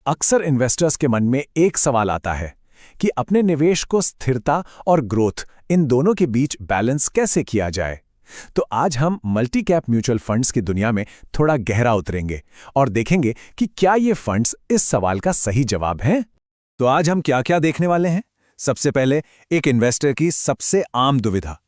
अक्सर इन्वेस्टर्स के मन में एक सवाल आता है कि अपने निवेश को स्थिरता और ग्रोथ इन दोनों के बीच बैलेंस कैसे किया जाए। तो आज हम मल्टी कैप म्यूचुअल फंड्स की दुनिया में थोड़ा गहरा उतरेंगे और देखेंगे कि क्या ये फंड्स इस सवाल का सही जवाब हैं। तो आज हम क्या क्या देखने वाले हैं। सबसे पहले एक इन्वेस्टर की सबसे आम दुविधा,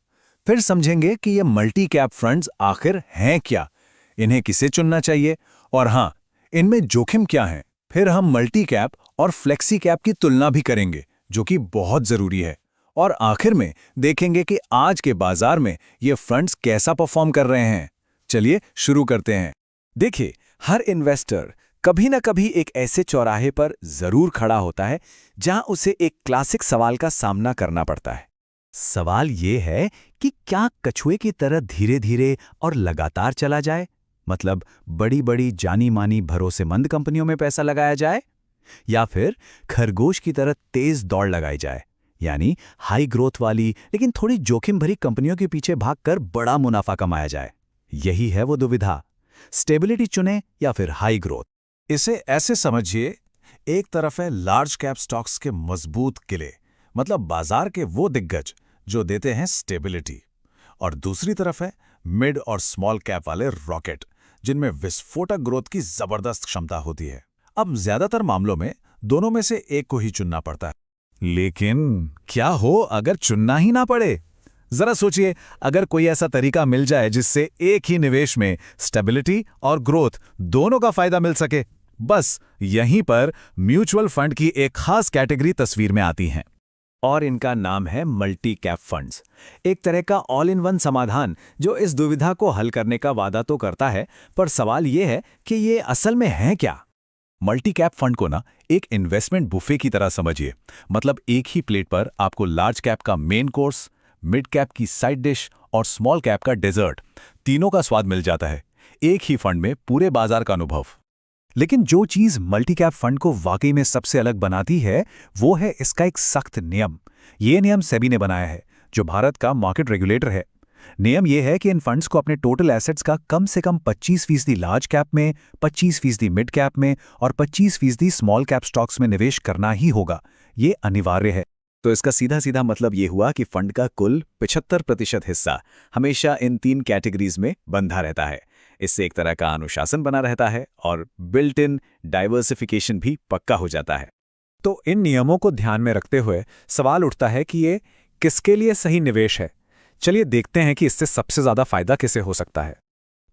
फिर समझेंगे कि ये मल्टी कैप फंड्स आखिर हैं क्या, इन्हें किसे चुनना चाहिए और हाँ, इनमें जोखिम क्या है। फिर हम मल्टी कैप और फ्लेक्सी कैप की तुलना भी करेंगे, जो कि बहुत जरूरी है। और आखिर में देखेंगे कि आज के बाजार में ये फंड्स कैसा परफॉर्म कर रहे हैं। चलिए शुरू करते हैं। देखिए, हर इन्वेस्टर कभी ना कभी एक ऐसे चौराहे पर जरूर खड़ा होता है जहां उसे एक क्लासिक सवाल का सामना करना पड़ता है। सवाल ये है कि क्या कछुए की तरह धीरे धीरे और लगातार चला जाए, मतलब बड़ी बड़ी जानी मानी भरोसेमंद कंपनियों में पैसा लगाया जाए, या फिर खरगोश की तरह तेज दौड़ लगाई जाए, यानी हाई ग्रोथ वाली लेकिन थोड़ी जोखिम भरी कंपनियों के पीछे भागकर बड़ा मुनाफा कमाया जाए। यही है वो दुविधा, स्टेबिलिटी चुने या फिर हाई ग्रोथ। इसे ऐसे समझिए, एक तरफ है लार्ज कैप स्टॉक्स के मजबूत किले, मतलब बाजार के वो दिग्गज जो देते हैं स्टेबिलिटी, और दूसरी तरफ है मिड और स्मॉल कैप वाले रॉकेट, जिनमें विस्फोटक ग्रोथ की जबरदस्त क्षमता होती है। अब ज्यादातर मामलों में दोनों में से एक को ही चुनना पड़ता है। लेकिन क्या हो अगर चुनना ही ना पड़े? जरा सोचिए, अगर कोई ऐसा तरीका मिल जाए जिससे एक ही निवेश में स्टेबिलिटी और ग्रोथ दोनों का फायदा मिल सके। बस यहीं पर म्यूचुअल फंड की एक खास कैटेगरी तस्वीर में आती है, और इनका नाम है मल्टी कैप फंड्स। एक तरह का ऑल इन वन समाधान जो इस दुविधा को हल करने का वादा तो करता है, पर सवाल यह है कि ये असल में है क्या। मल्टी कैप फंड को ना एक इन्वेस्टमेंट बुफे की तरह समझिए। मतलब एक ही प्लेट पर आपको लार्ज कैप का मेन कोर्स, मिड कैप की साइड डिश और स्मॉल कैप का डेजर्ट, तीनों का स्वाद मिल जाता है एक ही फंड में, पूरे बाजार का अनुभव। लेकिन जो चीज मल्टी कैप फंड को वाकई में सबसे अलग बनाती है, वो है इसका एक सख्त नियम। ये नियम सेबी ने बनाया है, जो भारत का मार्केट रेगुलेटर है। नियम यह है कि इन फंड्स को अपने टोटल एसेट्स का कम से कम 25% लार्ज कैप में, 25% मिड कैप में और 25% स्मॉल कैप स्टॉक्स में निवेश करना ही होगा। ये अनिवार्य है। तो इसका सीधा सीधा मतलब ये हुआ कि फंड का कुल 75% हिस्सा हमेशा इन तीन कैटेगरीज में बंधा रहता है। इससे एक तरह का अनुशासन बना रहता है और बिल्ट इन डाइवर्सिफिकेशन भी पक्का हो जाता है। तो इन नियमों को ध्यान में रखते हुए सवाल उठता है कि ये किसके लिए सही निवेश है। चलिए देखते हैं कि इससे सबसे ज्यादा फायदा किसे हो सकता है।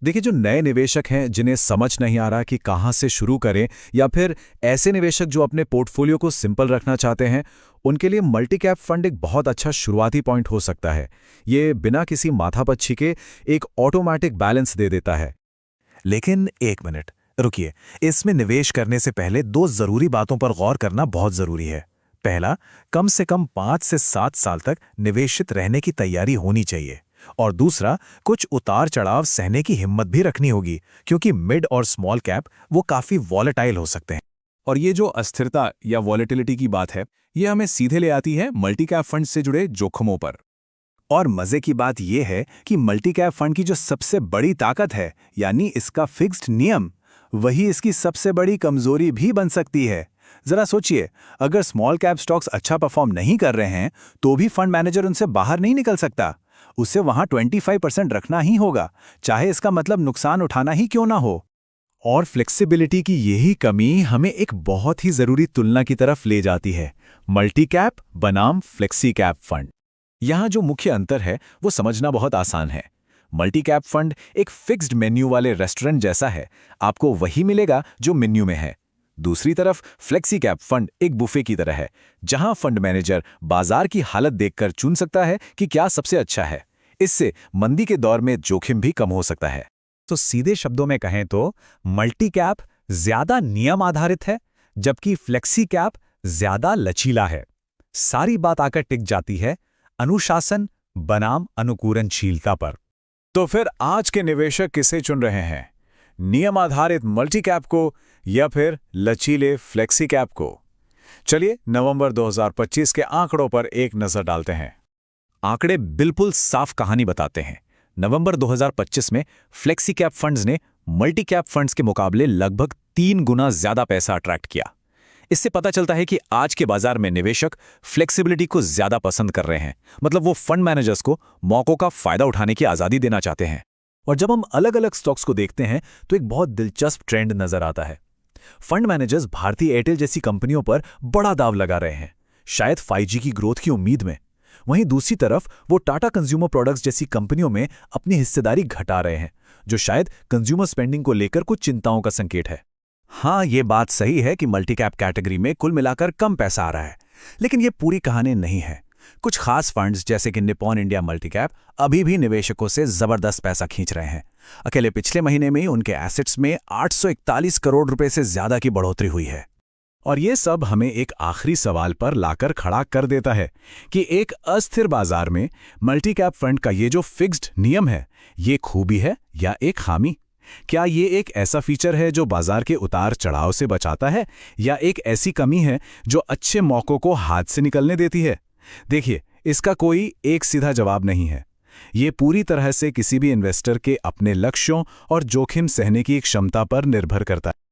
देखिए, जो नए निवेशक हैं जिन्हें समझ नहीं आ रहा कि कहां से शुरू करें, या फिर ऐसे निवेशक जो अपने पोर्टफोलियो को सिंपल रखना चाहते हैं, उनके लिए मल्टी कैप फंड एक बहुत अच्छा शुरुआती पॉइंट हो सकता है। ये बिना किसी माथापच्ची के एक ऑटोमेटिक बैलेंस दे देता है। लेकिन एक मिनट रुकिए, इसमें निवेश करने से पहले दो जरूरी बातों पर गौर करना बहुत जरूरी है। पहला, कम से कम 5 से 7 साल तक निवेशित रहने की तैयारी होनी चाहिए, और दूसरा, कुछ उतार चढ़ाव सहने की हिम्मत भी रखनी होगी, क्योंकि मिड और स्मॉल कैप वो काफी वॉलेटाइल हो सकते हैं। और ये जो अस्थिरता या वॉलेटिलिटी की बात है, ये हमें सीधे ले आती है मल्टी कैप फंड से जुड़े जोखिमों पर। और मजे की बात यह है कि मल्टी कैप फंड की जो सबसे बड़ी ताकत है, यानी इसका फिक्स्ड नियम, वही इसकी सबसे बड़ी कमजोरी भी बन सकती है। जरा सोचिए, अगर स्मॉल कैप स्टॉक्स अच्छा परफॉर्म नहीं कर रहे हैं, तो भी फंड मैनेजर उनसे बाहर नहीं निकल सकता। उसे वहां 25% रखना ही होगा, चाहे इसका मतलब नुकसान उठाना ही क्यों ना हो। और फ्लेक्सिबिलिटी की यही कमी हमें एक बहुत ही जरूरी तुलना की तरफ ले जाती है, मल्टी कैप बनाम फ्लेक्सी कैप फंड। यहां जो मुख्य अंतर है वो समझना बहुत आसान है। मल्टी कैप फंड एक फिक्स्ड मेन्यू वाले रेस्टोरेंट जैसा है, आपको वही मिलेगा जो मेन्यू में है। दूसरी तरफ फ्लेक्सी कैप फंड एक बुफे की तरह है, जहां फंड मैनेजर बाजार की हालत देखकर चुन सकता है कि क्या सबसे अच्छा है। इससे मंदी के दौर में जोखिम भी कम हो सकता है। तो सीधे शब्दों में कहें तो मल्टी कैप ज्यादा नियम आधारित है, जबकि फ्लेक्सी कैप ज्यादा लचीला है। सारी बात आकर टिक जाती है अनुशासन बनाम अनुकूलनशीलता पर। तो फिर आज के निवेशक किसे चुन रहे हैं, नियम आधारित मल्टी कैप को या फिर लचीले फ्लेक्सी कैप को? चलिए नवंबर 2025 के आंकड़ों पर एक नजर डालते हैं। आंकड़े बिल्कुल साफ कहानी बताते हैं। नवंबर 2025 में फ्लेक्सी कैप फंड्स ने मल्टी कैप फंड्स के मुकाबले लगभग 3 गुना ज्यादा पैसा अट्रैक्ट किया। इससे पता चलता है कि आज के बाजार में निवेशक फ्लेक्सिबिलिटी को ज्यादा पसंद कर रहे हैं। मतलब वो फंड मैनेजर्स को मौकों का फायदा उठाने की आजादी देना चाहते हैं। और जब हम अलग अलग स्टॉक्स को देखते हैं तो एक बहुत दिलचस्प ट्रेंड नजर आता है। फंड मैनेजर्स भारतीय एयरटेल जैसी कंपनियों पर बड़ा दाव लगा रहे हैं, शायद 5G की ग्रोथ की उम्मीद में। वहीं दूसरी तरफ वो टाटा कंज्यूमर प्रोडक्ट्स जैसी कंपनियों में अपनी हिस्सेदारी घटा रहे हैं, जो शायद कंज्यूमर स्पेंडिंग को लेकर कुछ चिंताओं का संकेत है। हाँ, ये बात सही है कि मल्टीकैप कैटेगरी में कुल मिलाकर कम पैसा आ रहा है, लेकिन ये पूरी कहानी नहीं है। कुछ खास फंड्स जैसे कि निप्पॉन इंडिया मल्टीकैप अभी भी निवेशकों से जबरदस्त पैसा खींच रहे हैं। अकेले पिछले महीने में ही उनके एसेट्स में 841 करोड़ रुपए से ज्यादा की बढ़ोतरी हुई है। और ये सब हमें एक आखिरी सवाल पर लाकर खड़ा कर देता है कि एक अस्थिर बाजार में मल्टीकैप फंड का ये जो फिक्स्ड नियम है, ये खूबी है या एक खामी? क्या ये एक ऐसा फीचर है जो बाजार के उतार चढ़ाव से बचाता है, या एक ऐसी कमी है जो अच्छे मौकों को हाथ से निकलने देती है? देखिए, इसका कोई एक सीधा जवाब नहीं है। ये पूरी तरह से किसी भी इन्वेस्टर के अपने लक्ष्यों और जोखिम सहने की क्षमता पर निर्भर करता है।